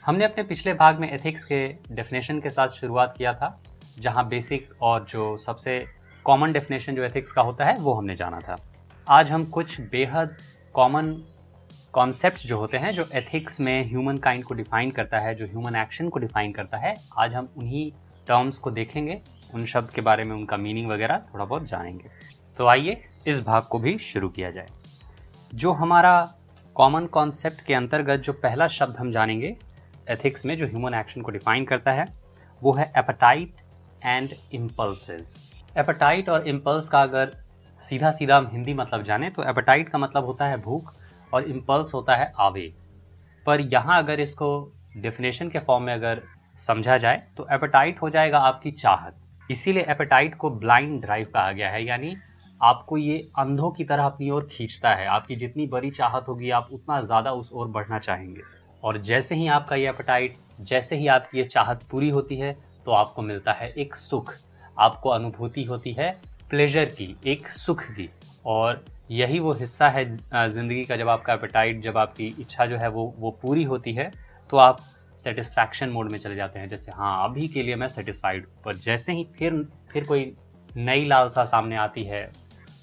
हमने अपने पिछले भाग में एथिक्स के डेफिनेशन के साथ शुरुआत किया था, जहां बेसिक और जो सबसे कॉमन डेफिनेशन जो एथिक्स का होता है वो हमने जाना था। आज हम कुछ बेहद कॉमन कॉन्सेप्ट्स जो होते हैं, जो एथिक्स में ह्यूमन काइंड को डिफाइन करता है, जो ह्यूमन एक्शन को डिफाइन करता है, आज हम उन्हीं टर्म्स को देखेंगे, उन शब्द के बारे में, उनका मीनिंग वगैरह थोड़ा बहुत जानेंगे। तो आइए इस भाग को भी शुरू किया जाए। जो हमारा कॉमन कॉन्सेप्ट के अंतर्गत जो पहला शब्द हम जानेंगे एथिक्स में, जो ह्यूमन एक्शन को डिफाइन करता है, वो है एपेटाइट एंड इम्पल्सेस। एपेटाइट और इम्पल्स का अगर सीधा सीधा हम हिंदी मतलब जाने तो एपेटाइट का मतलब होता है भूख और इम्पल्स होता है आवेग। पर यहाँ अगर इसको डेफिनेशन के फॉर्म में अगर समझा जाए तो एपेटाइट हो जाएगा आपकी चाहत। इसीलिए एपेटाइट को ब्लाइंड ड्राइव कहा गया है, यानी आपको ये अंधों की तरह अपनी ओर खींचता है। आपकी जितनी बड़ी चाहत होगी आप उतना ज़्यादा उस ओर बढ़ना चाहेंगे, और जैसे ही आपका ये एपेटाइट, जैसे ही आपकी ये चाहत पूरी होती है तो आपको मिलता है एक सुख, आपको अनुभूति होती है प्लेजर की, एक सुख की। और यही वो हिस्सा है ज़िंदगी का, जब आपका एपेटाइट, जब आपकी इच्छा जो है वो पूरी होती है तो आप सेटिस्फैक्शन मोड में चले जाते हैं। जैसे हाँ, अभी के लिए मैं सेटिस्फाइड, पर जैसे ही फिर कोई नई लालसा सामने आती है,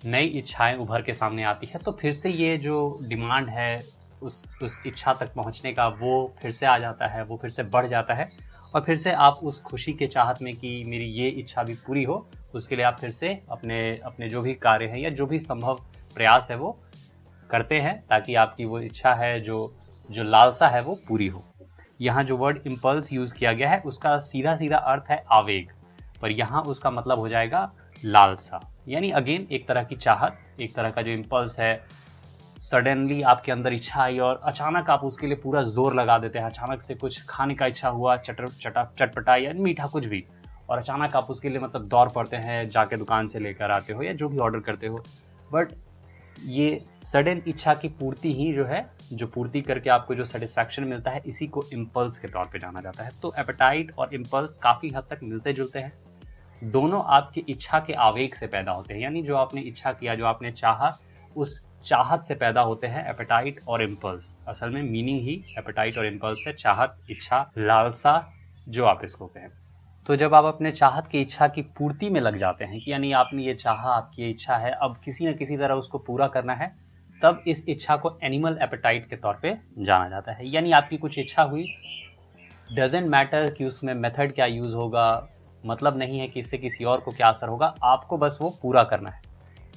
नई इच्छाएं उभर के सामने आती है, तो फिर से ये जो डिमांड है उस इच्छा तक पहुंचने का, वो फिर से आ जाता है, वो फिर से बढ़ जाता है, और फिर से आप उस खुशी के चाहत में कि मेरी ये इच्छा भी पूरी हो, उसके लिए आप फिर से अपने अपने जो भी कार्य हैं या जो भी संभव प्रयास है वो करते हैं, ताकि आपकी वो इच्छा है, जो लालसा है वो पूरी हो। यहाँ जो वर्ड इम्पल्स यूज किया गया है उसका सीधा सीधा अर्थ है आवेग, पर यहाँ उसका मतलब हो जाएगा लालसा, यानी अगेन एक तरह की चाहत, एक तरह का जो इम्पल्स है। सडनली आपके अंदर इच्छा आई और अचानक आप उसके लिए पूरा जोर लगा देते हैं। अचानक से कुछ खाने का इच्छा हुआ, चटपटा या मीठा कुछ भी, और अचानक आप उसके लिए मतलब दौड़ पड़ते हैं, जाके दुकान से लेकर आते हो या जो भी ऑर्डर करते हो। बट ये सडन इच्छा की पूर्ति ही जो है, जो पूर्ति करके आपको जो सेटिस्फैक्शन मिलता है, इसी को इम्पल्स के तौर पे जाना जाता है। तो एपेटाइट और इम्पल्स काफ़ी हद तक मिलते जुलते हैं। दोनों आपकी इच्छा के आवेग से पैदा होते हैं, यानी जो आपने इच्छा किया, जो आपने चाहा, उस चाहत से पैदा होते हैं एपेटाइट और इम्पल्स। असल में मीनिंग ही एपेटाइट और इम्पल्स है, चाहत, इच्छा, लालसा, जो आप इसको कहें। तो जब आप अपने चाहत की इच्छा की पूर्ति में लग जाते हैं कि यानी आपने ये चाहा, आपकी ये इच्छा है, अब किसी न किसी तरह उसको पूरा करना है, तब इस इच्छा को एनिमल एपेटाइट के तौर पे जाना जाता है। यानी आपकी कुछ इच्छा हुई, डजेंट मैटर कि उसमें मेथड क्या यूज होगा, मतलब नहीं है कि इससे किसी और को क्या असर होगा, आपको बस वो पूरा करना है।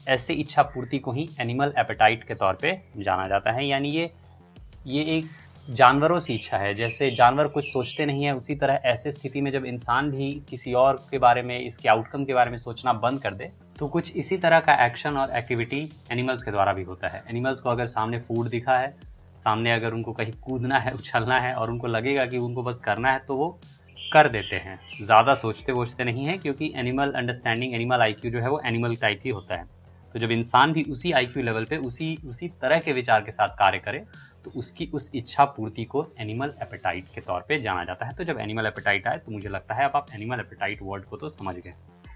ऐसे इच्छा पूर्ति को ही एनिमल एपेटाइट के तौर पे जाना जाता है। यानी ये एक जानवरों सी इच्छा है। जैसे जानवर कुछ सोचते नहीं है, उसी तरह ऐसे स्थिति में जब इंसान भी किसी और के बारे में, इसके आउटकम के बारे में सोचना बंद कर दे, तो कुछ इसी तरह का एक्शन और एक्टिविटी एनिमल्स के द्वारा भी होता है। एनिमल्स को अगर सामने फूड दिखा है, सामने अगर उनको कहीं कूदना है, उछलना है, और उनको लगेगा कि उनको बस करना है, तो वो कर देते हैं, ज़्यादा सोचते वोचते नहीं है, क्योंकि एनिमल अंडरस्टैंडिंग, एनिमल आईक्यू जो है वो एनिमल टाइप ही होता है। तो जब इंसान भी उसी आईक्यू लेवल पे उसी तरह के विचार के साथ कार्य करे, तो उसकी उस इच्छा पूर्ति को एनिमल एपेटाइट के तौर पे जाना जाता है। तो जब एनिमल एपेटाइट आए तो मुझे लगता है अब आप एनिमल एपेटाइट वर्ड को तो समझ गए।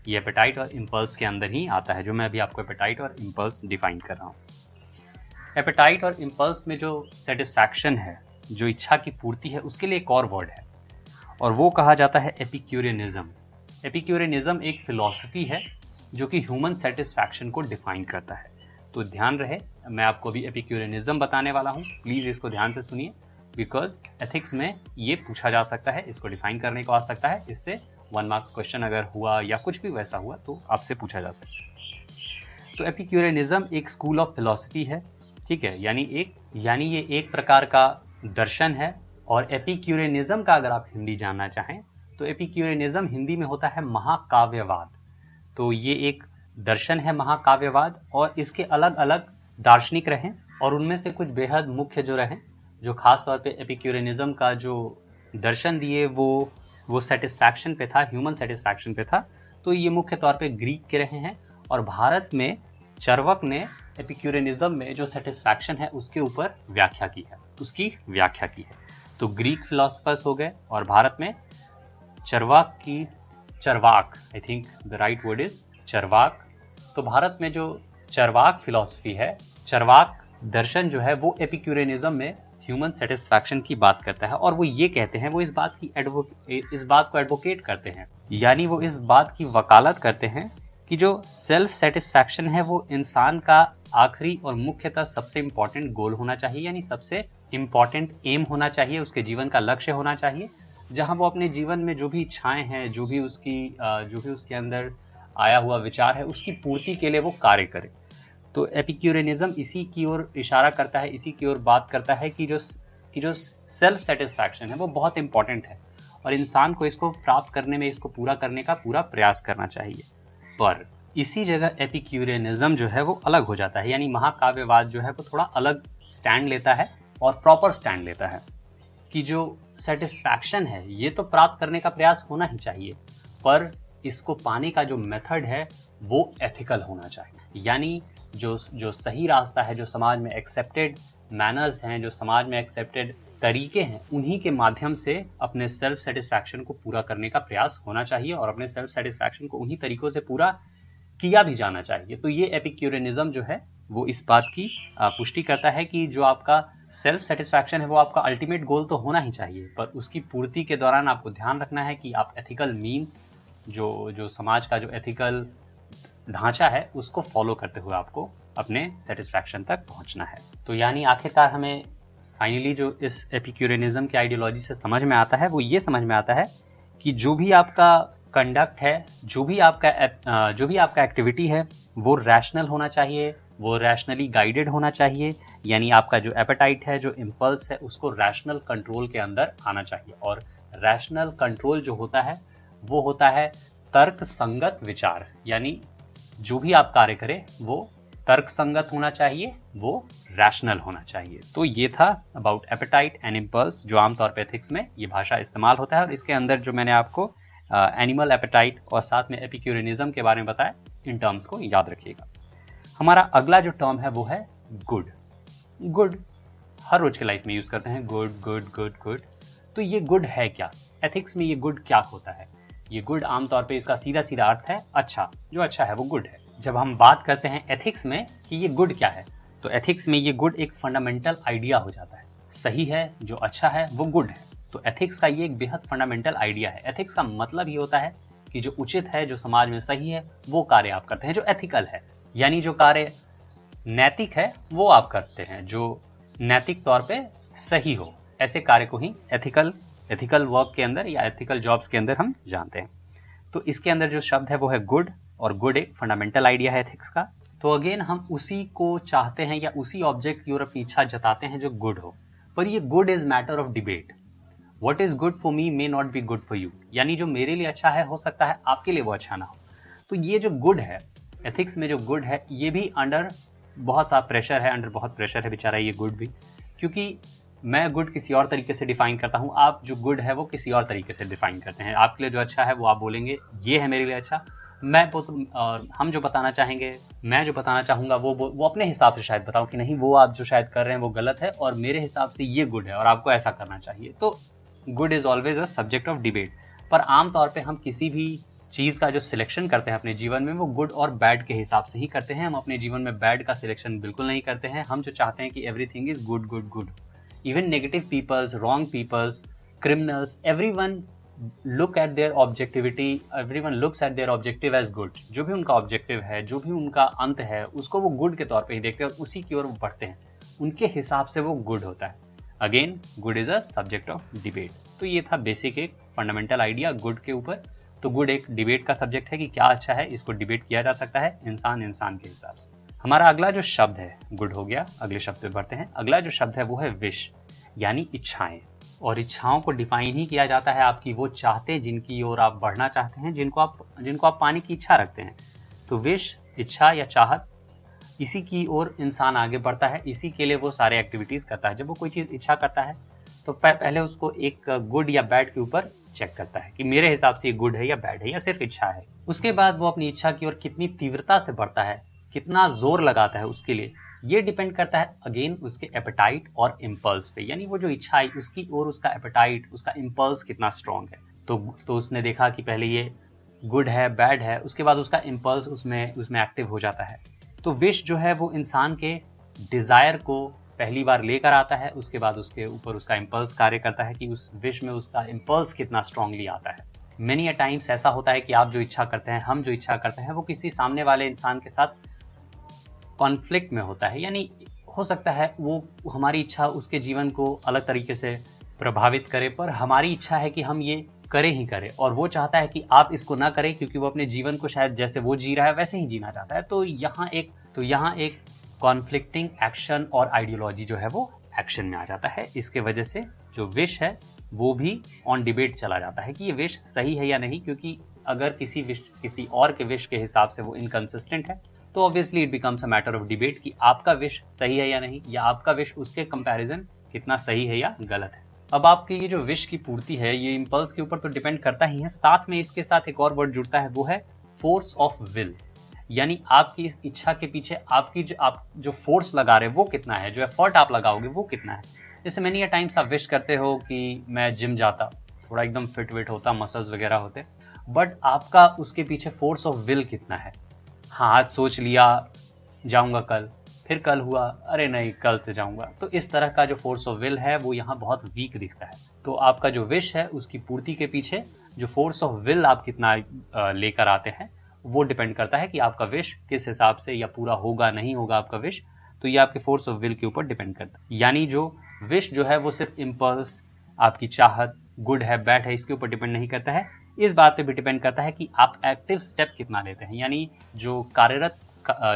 ये एपेटाइट और इम्पल्स के अंदर ही आता है, जो मैं अभी आपको एपेटाइट और इम्पल्स डिफाइन कर रहा हूँ। एपेटाइट और इम्पल्स में जो सेटिस्फैक्शन है, जो इच्छा की पूर्ति है, उसके लिए एक और वर्ड है, और वो कहा जाता है एपिक्यूरियनिज्म। एपिक्यूरियनिज्म एक फिलॉसफी है जो कि ह्यूमन सेटिस्फैक्शन को डिफाइन करता है। तो ध्यान रहे, मैं आपको अभी एपिक्यूरियनिज्म बताने वाला हूँ, प्लीज इसको ध्यान से सुनिए, बिकॉज एथिक्स में ये पूछा जा सकता है, इसको डिफाइन करने को आ सकता है, इससे 1 मार्क्स क्वेश्चन अगर हुआ या कुछ भी वैसा हुआ तो आपसे पूछा जा सकता है। तो एपिक्यूरियनिज्म एक स्कूल ऑफ फिलॉसफी है, ठीक है, यानी ये एक प्रकार का दर्शन है। और एपिक्यूरियनिज्म का अगर आप हिंदी जानना चाहें तो एपिक्यूरियनिज्म हिंदी में होता है महाकाव्यवाद। तो ये एक दर्शन है महाकाव्यवाद, और इसके अलग अलग दार्शनिक रहे, और उनमें से कुछ बेहद मुख्य जो रहे, जो खास तौर पे एपिक्यूरियनिज्म का जो दर्शन दिए वो सेटिस्फैक्शन पे था, ह्यूमन सेटिस्फैक्शन पे था। तो ये मुख्य तौर पे ग्रीक के रहे हैं, और भारत में चर्वक ने एपिक्यूरियनिज्म में जो सेटिस्फैक्शन है उसके ऊपर व्याख्या की है। तो ग्रीक फिलोसफर्स हो गए, और भारत में Charvaka, I think the right word is Charvaka. तो भारत में जो चरवाक फिलॉसफी है, चरवाक दर्शन जो है, वो एपिक्यूरियनिज्म में ह्यूमन सेटिस्फैक्शन की बात करता है और वो ये कहते हैं, वो इस बात को एडवोकेट करते हैं, यानी वो इस बात की वकालत करते हैं कि जो सेल्फ सेटिस्फैक्शन है वो इंसान का आखिरी और मुख्यतः सबसे इम्पॉर्टेंट गोल होना चाहिए, यानी सबसे इम्पॉर्टेंट एम होना चाहिए, उसके जीवन का लक्ष्य होना चाहिए, जहां वो अपने जीवन में जो भी इच्छाएं हैं, जो भी उसके अंदर आया हुआ विचार है, उसकी पूर्ति के लिए वो कार्य करे। तो एपिक्यूरियनिज्म इसी की ओर इशारा करता है, इसी की ओर बात करता है कि जो सेल्फ सेटिस्फैक्शन है वो बहुत इंपॉर्टेंट है और इंसान को इसको प्राप्त करने में, इसको पूरा करने का पूरा प्रयास करना चाहिए। पर इसी जगह एपिक्यूरियनिज्म जो है वो अलग हो जाता है, यानी महाकाव्यवाद जो है वो थोड़ा अलग स्टैंड लेता है और प्रॉपर स्टैंड लेता है कि जो सेटिस्फैक्शन है ये तो प्राप्त करने का प्रयास होना ही चाहिए, पर इसको पाने का जो मेथड है वो एथिकल होना चाहिए, यानी जो सही रास्ता है, जो समाज में एक्सेप्टेड मैनर्स हैं, जो समाज में एक्सेप्टेड तरीके हैं, उन्हीं के माध्यम से अपने सेल्फ सेटिस्फैक्शन को पूरा करने का प्रयास होना चाहिए और अपने सेल्फ सेटिस्फैक्शन को उन्हीं तरीकों से पूरा किया भी जाना चाहिए। तो ये एपिक्यूरियनिज्म जो है वो इस बात की पुष्टि करता है कि जो आपका सेल्फ सेटिस्फैक्शन है वो आपका अल्टीमेट गोल तो होना ही चाहिए, पर उसकी पूर्ति के दौरान आपको ध्यान रखना है कि आप एथिकल मीन्स, जो समाज का जो एथिकल ढांचा है उसको फॉलो करते हुए आपको अपने सेटिस्फैक्शन तक पहुंचना है। तो यानी आखिरकार हमें फाइनली जो इस एपिक्यूरियनिज्म की आइडियोलॉजी से समझ में आता है वो ये समझ में आता है कि जो भी आपका कंडक्ट है, जो भी आपका एक्टिविटी है वो रैशनल होना चाहिए, वो रैशनली गाइडेड होना चाहिए, यानी आपका जो एपेटाइट है, जो इम्पल्स है, उसको रैशनल कंट्रोल के अंदर आना चाहिए। और रैशनल कंट्रोल जो होता है वो होता है तर्क संगत विचार, यानी जो भी आप कार्य करें वो तर्क संगत होना चाहिए, वो रैशनल होना चाहिए। तो ये था अबाउट एपेटाइट एंड इम्पल्स, जो आमतौर पर एथिक्स में ये भाषा इस्तेमाल होता है और इसके अंदर जो मैंने आपको एनिमल एपेटाइट और साथ में एपिक्यूरियनिज्म के बारे में बताया, इन टर्म्स को याद रखिएगा। हमारा अगला जो टर्म है वो है गुड। गुड हर रोज के लाइफ में यूज करते हैं, गुड गुड गुड गुड। तो ये गुड है क्या? एथिक्स में ये गुड क्या होता है? ये गुड आमतौर पे इसका सीधा सीधा अर्थ है अच्छा, जो अच्छा है वो गुड है। जब हम बात करते हैं एथिक्स में कि ये गुड क्या है, तो एथिक्स में ये गुड एक फंडामेंटल आइडिया हो जाता है। सही है, जो अच्छा है वो गुड है। तो एथिक्स का ये एक बेहद फंडामेंटल आइडिया है। एथिक्स का मतलब ये होता है कि जो उचित है, जो समाज में सही है, वो कार्य आप करते हैं, जो एथिकल है, यानी जो कार्य नैतिक है वो आप करते हैं, जो नैतिक तौर पे सही हो, ऐसे कार्य को ही एथिकल वर्क के अंदर या एथिकल जॉब्स के अंदर हम जानते हैं। तो इसके अंदर जो शब्द है वो है गुड, और गुड एक फंडामेंटल आइडिया है एथिक्स का। तो अगेन हम उसी को चाहते हैं या उसी ऑब्जेक्ट की ओर अपनी इच्छा जताते हैं जो गुड हो, पर ये good is matter of debate. What is good for me may not be good for you, यानी जो मेरे लिए अच्छा है हो सकता है आपके लिए वो अच्छा ना हो। तो ये जो गुड है एथिक्स में, जो गुड है, ये भी अंडर बहुत सा प्रेशर है, अंडर बहुत प्रेशर है बेचारा ये गुड भी, क्योंकि मैं गुड किसी और तरीके से डिफाइन करता हूँ, आप जो गुड है वो किसी और तरीके से डिफाइन करते हैं। आपके लिए जो अच्छा है वो आप बोलेंगे ये है मेरे लिए अच्छा, हम जो बताना चाहेंगे, मैं जो बताना चाहूंगा वो अपने हिसाब से शायद बताऊं कि नहीं, वो आप जो शायद कर रहे हैं वो गलत है और मेरे हिसाब से ये गुड है और आपको ऐसा करना चाहिए। तो good is always a subject of debate. पर आमतौर पे हम किसी भी चीज का जो सिलेक्शन करते हैं अपने जीवन में वो गुड और बैड के हिसाब से ही करते हैं। हम अपने जीवन में बैड का सिलेक्शन बिल्कुल नहीं करते हैं। हम जो चाहते हैं कि everything is good good good. Even negative peoples, wrong peoples, criminals, everyone look at their objectivity, everyone looks at their objective as good. जो भी उनका ऑब्जेक्टिव है, जो भी उनका अंत है, उसको वो गुड के तौर पे ही देखते हैं और उसी की ओर वो बढ़ते हैं। उनके हिसाब से वो गुड होता है। Again good is a subject of debate. तो ये था बेसिक एक फंडामेंटल आइडिया गुड के ऊपर। तो गुड एक डिबेट का सब्जेक्ट है कि क्या अच्छा है, इसको डिबेट किया जा सकता है इंसान के हिसाब से। हमारा अगला जो शब्द है, गुड हो गया, अगले शब्द पे बढ़ते हैं। अगला जो शब्द है वो है विश, यानी इच्छाएं। और इच्छाओं को डिफाइन ही किया जाता है आपकी वो चाहते जिनकी ओर आप बढ़ना चाहते हैं, जिनको आप पाने की इच्छा रखते हैं। तो विश, इच्छा या चाहत, इसी की ओर इंसान आगे बढ़ता है, इसी के लिए वो सारे एक्टिविटीज करता है। जब वो कोई चीज इच्छा करता है तो पहले उसको एक गुड या बैड के ऊपर चेक करता है कि मेरे हिसाब से ये गुड है या बैड है या सिर्फ इच्छा है। उसके बाद वो अपनी इच्छा की ओर कितनी तीव्रता से बढ़ता है, कितना जोर लगाता है उसके लिए, ये डिपेंड करता है अगेन उसके एपेटाइट और इम्पल्स पे। यानी वो जो इच्छा है उसकी ओर उसका एपेटाइट, उसका इम्पल्स कितना स्ट्रांग है। तो उसने देखा कि पहले ये गुड है, बैड है, उसके बाद उसका इम्पल्स उसमें एक्टिव हो जाता है। तो विश जो है वो इंसान के डिजायर को पहली बार लेकर आता है, उसके बाद उसके ऊपर उसका इम्पल्स कार्य करता है कि उस विश में उसका इम्पल्स कितना स्ट्रांगली आता है। मेनी अ टाइम्स ऐसा होता है कि आप जो इच्छा करते हैं, हम जो इच्छा करते हैं, वो किसी सामने वाले इंसान के साथ कॉन्फ्लिक्ट में होता है, यानी हो सकता है वो हमारी इच्छा उसके जीवन को अलग तरीके से प्रभावित करे, पर हमारी इच्छा है कि हम ये करें ही करें, और वो चाहता है कि आप इसको ना करें क्योंकि वो अपने जीवन को शायद जैसे वो जी रहा है वैसे ही जीना चाहता है। तो यहाँ एक कॉन्फ्लिक्टिंग एक्शन और आइडियोलॉजी जो है वो एक्शन में आ जाता है। इसके वजह से जो विश है वो भी ऑन डिबेट चला जाता है कि ये विश सही है या नहीं, क्योंकि अगर किसी और के विश के हिसाब से वो इनकंसिस्टेंट है तो obviously it becomes a matter of debate कि आपका विश सही है या नहीं, या आपका विश उसके कंपैरिजन कितना सही है या गलत है। अब आपकी ये जो विश की पूर्ति है ये इम्पल्स के ऊपर तो डिपेंड करता ही है, साथ में इसके साथ एक और वर्ड जुड़ता है, वो है फोर्स ऑफ विल। यानी आपकी इस इच्छा के पीछे आप जो फोर्स लगा रहे हैं वो कितना है, जो एफर्ट आप लगाओगे वो कितना है। जैसे मेनी अ टाइम्स आप विश करते हो कि मैं जिम जाता, थोड़ा एकदम फिट विट होता, मसल्स वगैरह होते, बट आपका उसके पीछे फोर्स ऑफ विल कितना है। हाँ, आज सोच लिया जाऊंगा कल, फिर कल हुआ अरे नहीं कल से जाऊंगा, तो इस तरह का जो फोर्स ऑफ विल है वो यहाँ बहुत वीक दिखता है। तो आपका जो विश है उसकी पूर्ति के पीछे जो फोर्स ऑफ विल आप कितना लेकर आते हैं वो डिपेंड करता है कि आपका विश किस हिसाब से या पूरा होगा नहीं होगा आपका विश, तो ये आपके फोर्स ऑफ विल के ऊपर डिपेंड करता है। यानी जो विश जो है वो सिर्फ इम्पल्स, आपकी चाहत गुड है बैड है इसके ऊपर डिपेंड नहीं करता है, इस बात पे भी डिपेंड करता है कि आप एक्टिव स्टेप कितना लेते हैं, यानी जो कार्यरत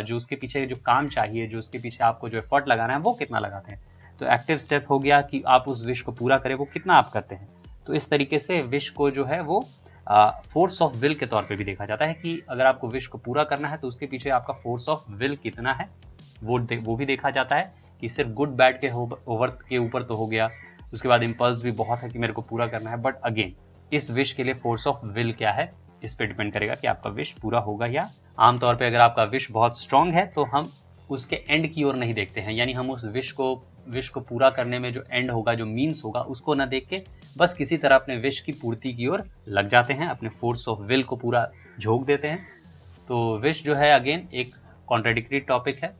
जो उसके पीछे जो काम चाहिए, जो उसके पीछे आपको जो एफर्ट लगाना है वो कितना लगाते हैं। तो एक्टिव स्टेप हो गया कि आप उस विश को पूरा करें, वो कितना आप करते हैं। तो इस तरीके से विश को जो है वो फोर्स ऑफ विल के तौर पे भी देखा जाता है कि अगर आपको विश को पूरा करना है तो उसके पीछे आपका फोर्स ऑफ विल कितना है वो भी देखा जाता है कि सिर्फ गुड बैड के ओवर के ऊपर तो हो गया, उसके बाद इम्पल्स भी बहुत है कि मेरे को पूरा करना है, बट अगेन इस विश के लिए फोर्स ऑफ विल क्या है इस पे डिपेंड करेगा कि आपका विश पूरा होगा या। आमतौर पे अगर आपका विश बहुत स्ट्रांग है तो हम उसके एंड की ओर नहीं देखते हैं, यानी हम उस विश को पूरा करने में जो एंड होगा, जो मीन्स होगा, उसको ना देख के बस किसी तरह अपने विश की पूर्ति की ओर लग जाते हैं, अपने फोर्स ऑफ विल को पूरा झोंक देते हैं। तो विश जो है अगेन एक कॉन्ट्राडिक्टरी टॉपिक है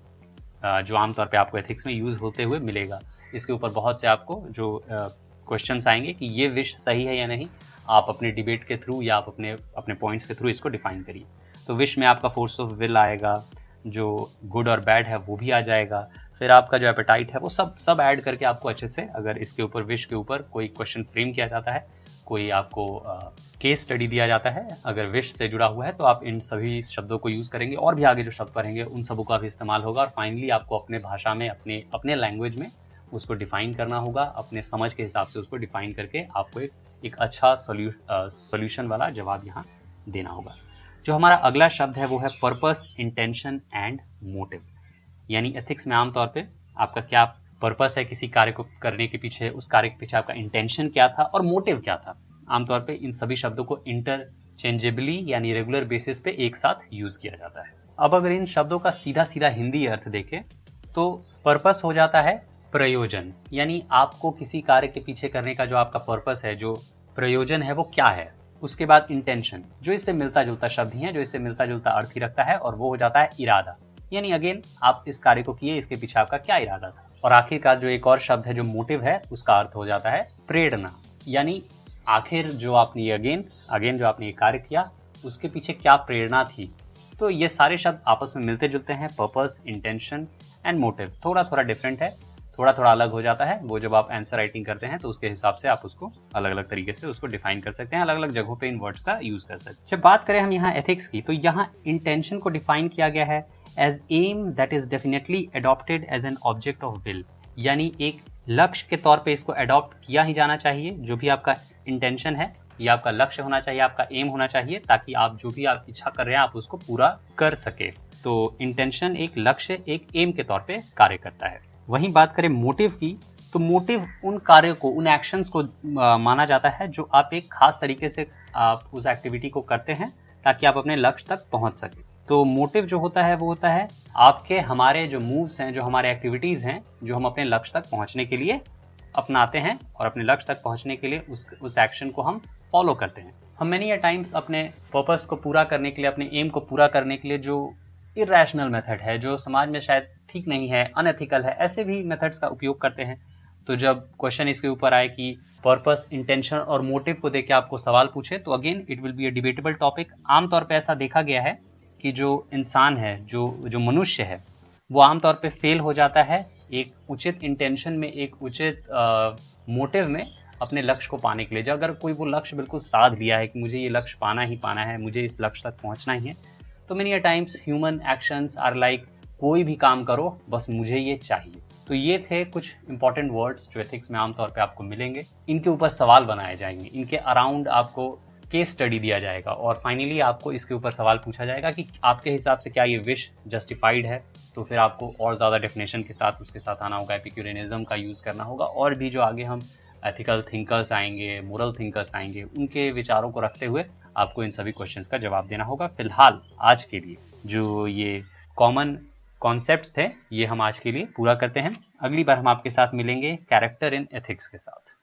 जो आमतौर पे आपको एथिक्स में यूज होते हुए मिलेगा। इसके ऊपर बहुत से आपको जो क्वेश्चंस आएंगे कि ये विश सही है या नहीं, आप अपने डिबेट के थ्रू या आप अपने पॉइंट्स के थ्रू इसको डिफाइन करिए। तो विश में आपका फोर्स ऑफ विल आएगा, जो गुड और बैड है वो भी आ जाएगा, फिर आपका जो एपेटाइट है वो सब ऐड करके आपको अच्छे से, अगर इसके ऊपर विश के ऊपर कोई क्वेश्चन फ्रेम किया जाता है, कोई आपको केस स्टडी दिया जाता है अगर विश से जुड़ा हुआ है, तो आप इन सभी शब्दों को यूज करेंगे और भी आगे जो शब्द पढ़ेंगे उन सबों का भी इस्तेमाल होगा, और फाइनली आपको अपने भाषा में अपने लैंग्वेज में उसको डिफाइन करना होगा, अपने समझ के हिसाब से उसको डिफाइन करके आपको एक अच्छा सॉल्यूशन वाला जवाब यहाँ देना होगा। जो हमारा अगला शब्द है वो है पर्पस, इंटेंशन एंड मोटिव। यानी एथिक्स में आमतौर पे आपका क्या पर्पस है किसी कार्य को करने के पीछे, उस कार्य के पीछे आपका इंटेंशन क्या था और मोटिव क्या था। आमतौर पे इन सभी शब्दों को इंटरचेंजेबली यानी रेगुलर बेसिस पे एक साथ यूज किया जाता है। अब अगर इन शब्दों का सीधा सीधा हिंदी अर्थ देखें तो पर्पस हो जाता है प्रयोजन, यानी आपको किसी कार्य के पीछे करने का जो आपका पर्पस है, जो प्रयोजन है वो क्या है। उसके बाद इंटेंशन, जो इससे मिलता जुलता शब्द ही है, जो इससे मिलता जुलता अर्थ ही रखता है, और वो हो जाता है इरादा, यानी अगेन आप इस कार्य को किए, इसके पीछे आपका क्या इरादा था। और आखिरकार जो एक और शब्द है जो मोटिव है, उसका अर्थ हो जाता है प्रेरणा, यानी आखिर जो आपने अगेन जो आपने ये कार्य किया उसके पीछे क्या प्रेरणा थी। तो ये सारे शब्द आपस में मिलते जुलते हैं, पर्पस, इंटेंशन एंड मोटिव। थोड़ा थोड़ा डिफरेंट है, थोड़ा थोड़ा अलग हो जाता है, वो जब आप आंसर राइटिंग करते हैं तो उसके हिसाब से आप उसको अलग अलग तरीके से उसको डिफाइन कर सकते हैं, अलग अलग जगहों पे इन वर्ड्स का यूज कर सकते हैं। जब बात करें हम यहाँ एथिक्स की, तो यहाँ इंटेंशन को डिफाइन किया गया है as aim that is definitely adopted as an object of will, यानी एक लक्ष्य के तौर पे इसको अडॉप्ट किया ही जाना चाहिए। जो भी आपका इंटेंशन है ये आपका लक्ष्य होना चाहिए, आपका एम होना चाहिए, ताकि आप जो भी आप इच्छा कर रहे हैं आप उसको पूरा कर सके। तो इंटेंशन एक लक्ष्य, एक एम के तौर पे कार्य करता है। वहीं बात करें मोटिव की, तो मोटिव उन कार्यों को, उन एक्शंस को माना जाता है जो आप एक खास तरीके से आप उस एक्टिविटी को करते हैं ताकि आप अपने लक्ष्य तक पहुंच सके। तो मोटिव जो होता है वो होता है आपके हमारे जो मूव्स हैं, जो हमारे एक्टिविटीज हैं, जो हम अपने लक्ष्य तक पहुंचने के लिए अपनाते हैं और अपने लक्ष्य तक पहुंचने के लिए उस एक्शन को हम फॉलो करते हैं। हम मेनी टाइम्स अपने पर्पस को पूरा करने के लिए, अपने एम को पूरा करने के लिए जो इरेशनल मेथड है, जो समाज में शायद ठीक नहीं है, अनएथिकल है, ऐसे भी मेथड्स का उपयोग करते हैं। तो जब क्वेश्चन इसके ऊपर आए कि पर्पस, इंटेंशन और मोटिव को देख के आपको सवाल पूछे, तो again it will be a debatable topic. आमतौर पे ऐसा देखा गया है कि जो इंसान है, जो मनुष्य है, वो आमतौर पे फेल हो जाता है एक उचित इंटेंशन में, एक उचित मोटिव में अपने लक्ष्य को पाने के लिए। जो अगर कोई वो लक्ष्य बिल्कुल साध लिया है कि मुझे ये लक्ष्य पाना ही पाना है, मुझे इस लक्ष्य तक पहुंचना ही है, तो many a times human actions are like कोई भी काम करो बस मुझे ये चाहिए। तो ये थे कुछ इंपॉर्टेंट वर्ड्स जो एथिक्स में आमतौर पे आपको मिलेंगे। इनके ऊपर सवाल बनाए जाएंगे, इनके अराउंड आपको केस स्टडी दिया जाएगा और फाइनली आपको इसके ऊपर सवाल पूछा जाएगा कि आपके हिसाब से क्या ये विश जस्टिफाइड है। तो फिर आपको और ज़्यादा डेफिनेशन के साथ उसके साथ आना होगा, एपिक्यूरियनिज्म का यूज़ करना होगा, और भी जो आगे हम एथिकल थिंकर्स आएंगे, मोरल थिंकर्स आएंगे, उनके विचारों को रखते हुए आपको इन सभी क्वेश्चंस का जवाब देना होगा। फिलहाल आज के लिए जो ये कॉमन कॉन्सेप्ट्स थे, ये हम आज के लिए पूरा करते हैं। अगली बार हम आपके साथ मिलेंगे कैरेक्टर इन एथिक्स के साथ।